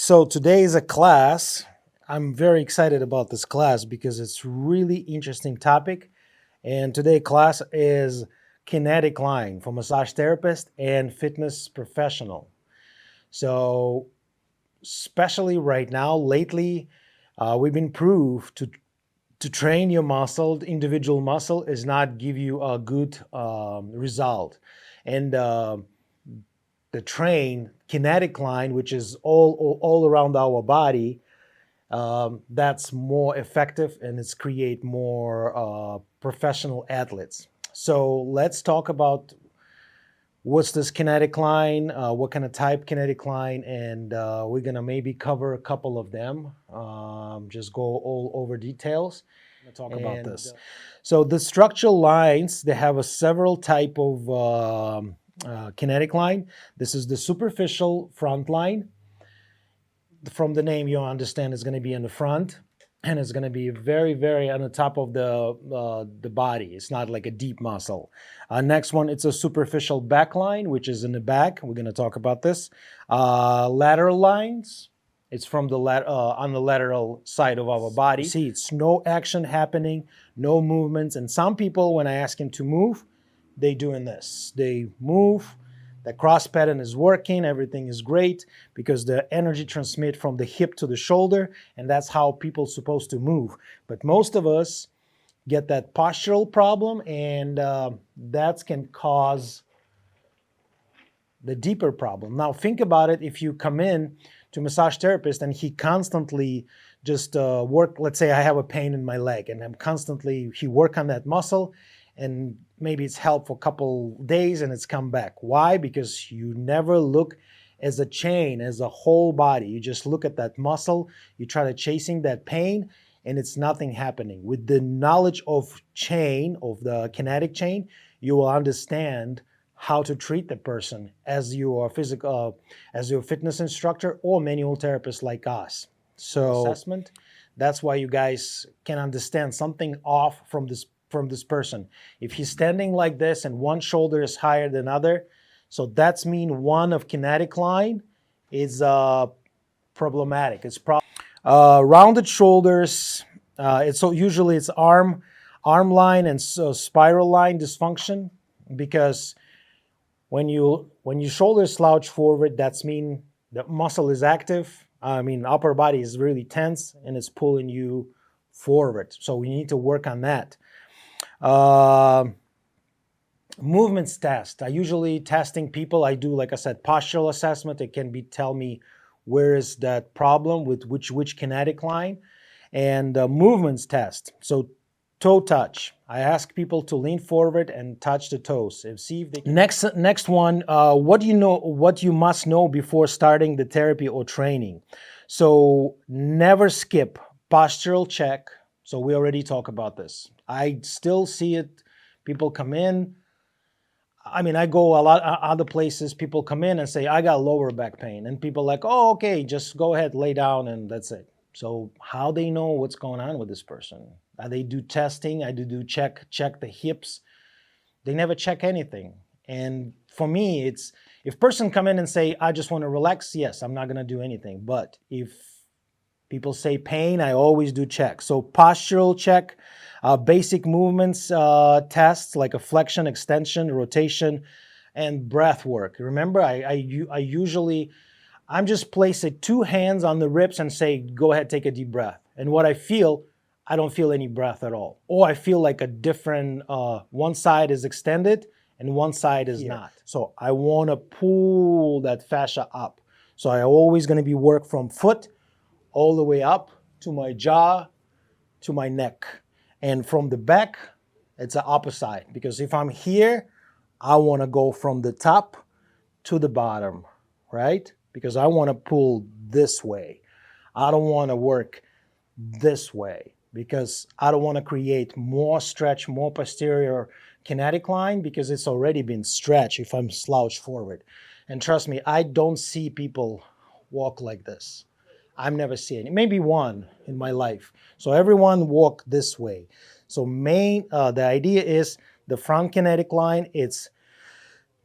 So today is a class. I'm very excited about this class because it's really interesting topic. And today class is kinetic line for massage therapist and fitness professional. So especially right now, lately, we've been proved to train your muscle, individual muscle, is not give you a good result. And the train kinetic line, which is all around our body, that's more effective and it's create more professional athletes. So let's talk about what's this kinetic line, what kind of type kinetic line, and we're gonna maybe cover a couple of them. Just go all over details. Talk about this. So the structural lines, they have a several type of kinetic line. This is the superficial front line. From the name, you understand it's going to be in the front, and it's going to be very, very on the top of the body. It's not like a deep muscle. Next one, it's a superficial back line, which is in the back. We're going to talk about this. Lateral lines. It's from the on the lateral side of our body. See, it's no action happening, no movements. And some people, when I ask them to move, they doing this. They move. The cross pattern is working. Everything is great because the energy transmit from the hip to the shoulder, and that's how people supposed to move. But most of us get that postural problem, and that can cause the deeper problem. Now think about it. If you come in to a massage therapist and he constantly just work, let's say I have a pain in my leg and he work on that muscle, and maybe it's helped for a couple days and it's come back. Why? Because you never look as a chain, as a whole body. You just look at that muscle, you try to chasing that pain, and it's nothing happening. With the knowledge of chain, of the kinetic chain, you will understand how to treat the person as your as your fitness instructor or manual therapist like us. So assessment, that's why you guys can understand something off from this person. If he's standing like this and one shoulder is higher than other, so that's mean one of kinetic line is problematic. It's rounded shoulders. Usually it's arm line and spiral line dysfunction, because when your shoulders slouch forward, that's mean the muscle is active. Upper body is really tense and it's pulling you forward. So we need to work on that. Movements test. I usually testing people. I do, like I said, postural assessment. It can tell me where is that problem with which kinetic line, and movements test. So toe touch. I ask people to lean forward and touch the toes and see if they can. Next one. What do you know? What you must know before starting the therapy or training. So never skip postural check. So we already talked about this. I still see it. People come in. I go a lot other places. People come in and say, I got lower back pain. And people like, oh, okay, just go ahead, lay down, and that's it. So how they know what's going on with this person? They do testing. I do check the hips. They never check anything. And for me, it's, if person come in and say, I just want to relax, yes, I'm not going to do anything. But if people say pain, I always do check. So postural check, basic movements tests like a flexion, extension, rotation, and breath work. Remember, I'm just placing two hands on the ribs and say, go ahead, take a deep breath. And what I don't feel any breath at all. Or I feel like a different, one side is extended and one side is not. So I want to pull that fascia up. So I always going to be work from foot all the way up to my jaw, to my neck. And from the back, it's the opposite. Because if I'm here, I want to go from the top to the bottom, right? Because I want to pull this way. I don't want to work this way because I don't want to create more stretch, more posterior kinetic line, because it's already been stretched if I'm slouched forward. And trust me, I don't see people walk like this. I've never seen it. Maybe one in my life. So everyone walk this way. So the idea is the front kinetic line, it's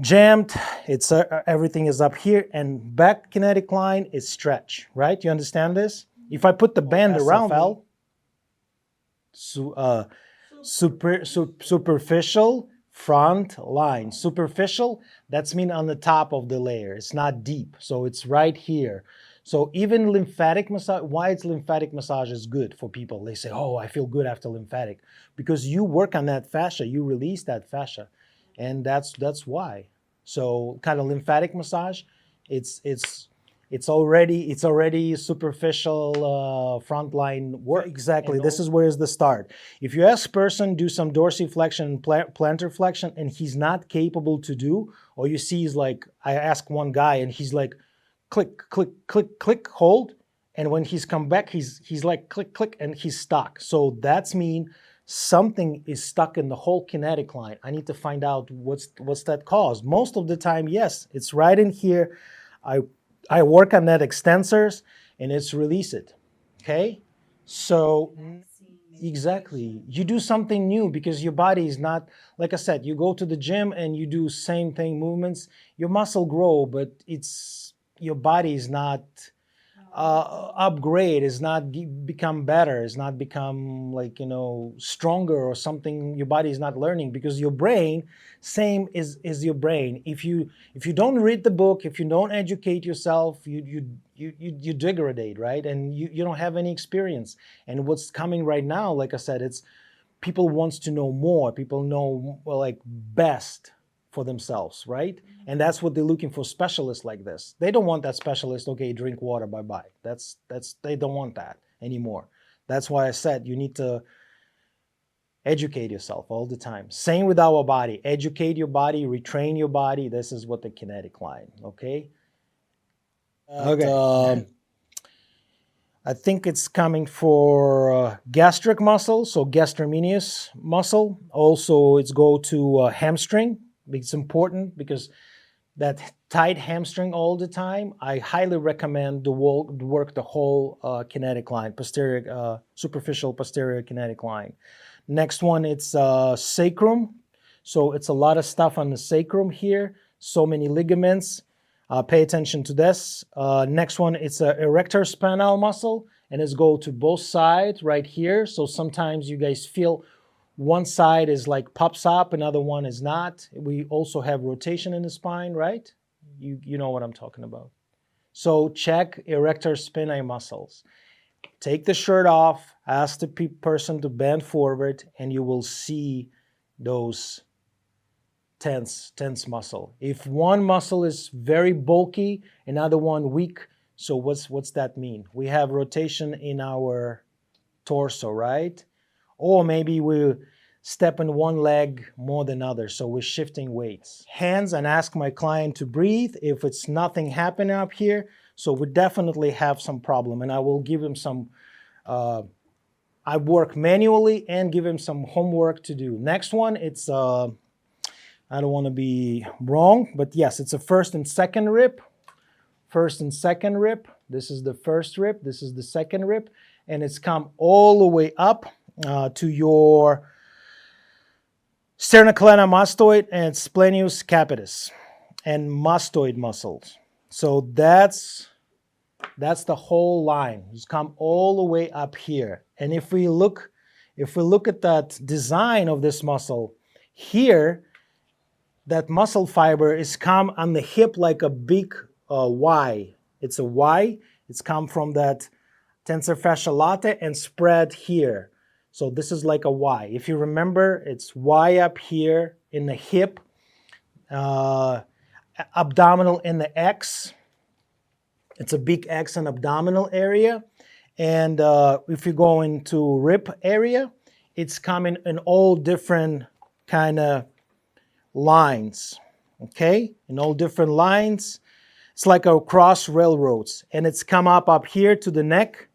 jammed, it's everything is up here, and back kinetic line is stretch, right? You understand this? If I put the band around me, superficial front line. Superficial, that's mean on the top of the layer. It's not deep, so it's right here. So even lymphatic massage, why it's lymphatic massage is good for people. They say, oh, I feel good after lymphatic. Because you work on that fascia, you release that fascia. And that's why. So kind of lymphatic massage, it's already superficial frontline work. Exactly. This is where is the start. If you ask person do some dorsiflexion and plantar flexion and he's not capable to do, or you see he's like, I ask one guy and he's like, click, click, click, click, hold. And when he's come back, he's like click, click, and he's stuck. So that's mean something is stuck in the whole kinetic line. I need to find out what's that cause. Most of the time, yes, it's right in here. I work on that extensors and it's release it. Okay? So exactly. You do something new because your body is not, like I said, you go to the gym and you do same thing movements, your muscle grow, but it's your body is not upgrade, is not become better, is not become like, stronger or something. Your body is not learning because your brain, same is your brain. If you don't read the book, if you don't educate yourself, you degrade, right? And you don't have any experience. And what's coming right now, like I said, it's people wants to know more. People know, well, like best for themselves, right? And that's what they're looking for, specialists like this. They don't want that specialist, okay, drink water, bye-bye. That's they don't want that anymore. That's why I said you need to educate yourself all the time. Same with our body. Educate your body, retrain your body. This is what the kinetic line, okay? Okay. I think it's coming for gastric muscle, so gastrocnemius muscle. Also, it's go to hamstring. It's important because that tight hamstring all the time. I highly recommend to work the whole kinetic line, posterior, superficial posterior kinetic line. Next one, it's sacrum. So it's a lot of stuff on the sacrum here. So many ligaments. Pay attention to this. Next one, it's a erector spinal muscle, and it's go to both sides right here. So sometimes you guys feel one side is like pops up, another one is not. We also have rotation in the spine, right? You know what I'm talking about. So check erector spinae muscles. Take the shirt off, ask the person to bend forward, and you will see those tense muscle. If one muscle is very bulky, another one weak, so what's that mean? We have rotation in our torso, right? Or maybe we step in one leg more than others, so we're shifting weights. Hands, and ask my client to breathe. If it's nothing happening up here, so we definitely have some problem, and I will give him some, I work manually and give him some homework to do. Next one, it's, I don't want to be wrong, but yes, it's a first and second rib. First and second rib. This is the first rib, this is the second rib, and it's come all the way up to your sternocleidomastoid and splenius capitis and mastoid muscles. So that's the whole line. It's come all the way up here. And if we look at that design of this muscle here, that muscle fiber is come on the hip like a big Y. It's a Y. It's come from that tensor fascia latae and spread here. So this is like a Y. If you remember, it's Y up here in the hip, abdominal in the X. It's a big X in abdominal area. And if you go into rib area, it's coming in all different kind of lines, okay? In all different lines. It's like across railroads. And it's come up here to the neck,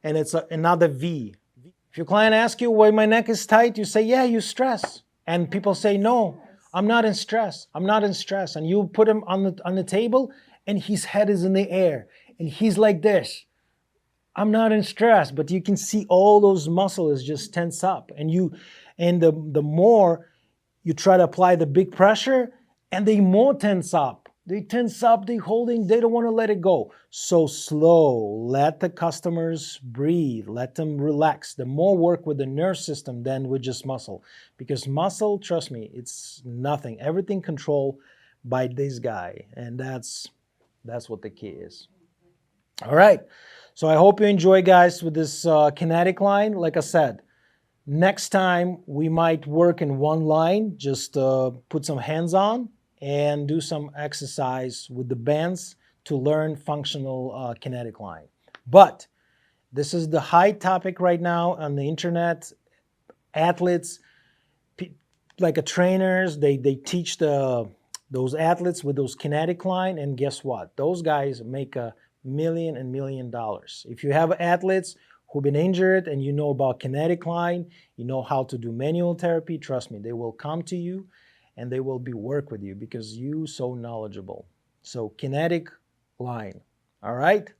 and it's another V. If your client asks you why my neck is tight, you say, yeah, you stress. And people say, no, I'm not in stress. I'm not in stress. And you put him on the table, and his head is in the air, and he's like this. I'm not in stress, but you can see all those muscles just tense up. And the more you try to apply the big pressure, and they more tense up. They tense up, they holding, they don't want to let it go. So slow, let the customers breathe, let them relax. The more work with the nerve system than with just muscle. Because muscle, trust me, it's nothing. Everything controlled by this guy. And that's what the key is. All right. So I hope you enjoy, guys, with this kinetic line. Like I said, next time we might work in one line, just put some hands on and do some exercise with the bands to learn functional kinetic line. But this is the high topic right now on the internet. Athletes, like a trainers, they teach those athletes with those kinetic line, and guess what? Those guys make $1 million. If you have athletes who've been injured and you know about kinetic line, you know how to do manual therapy, trust me, they will come to you and they will be work with you because you so knowledgeable. So kinetic line. All right?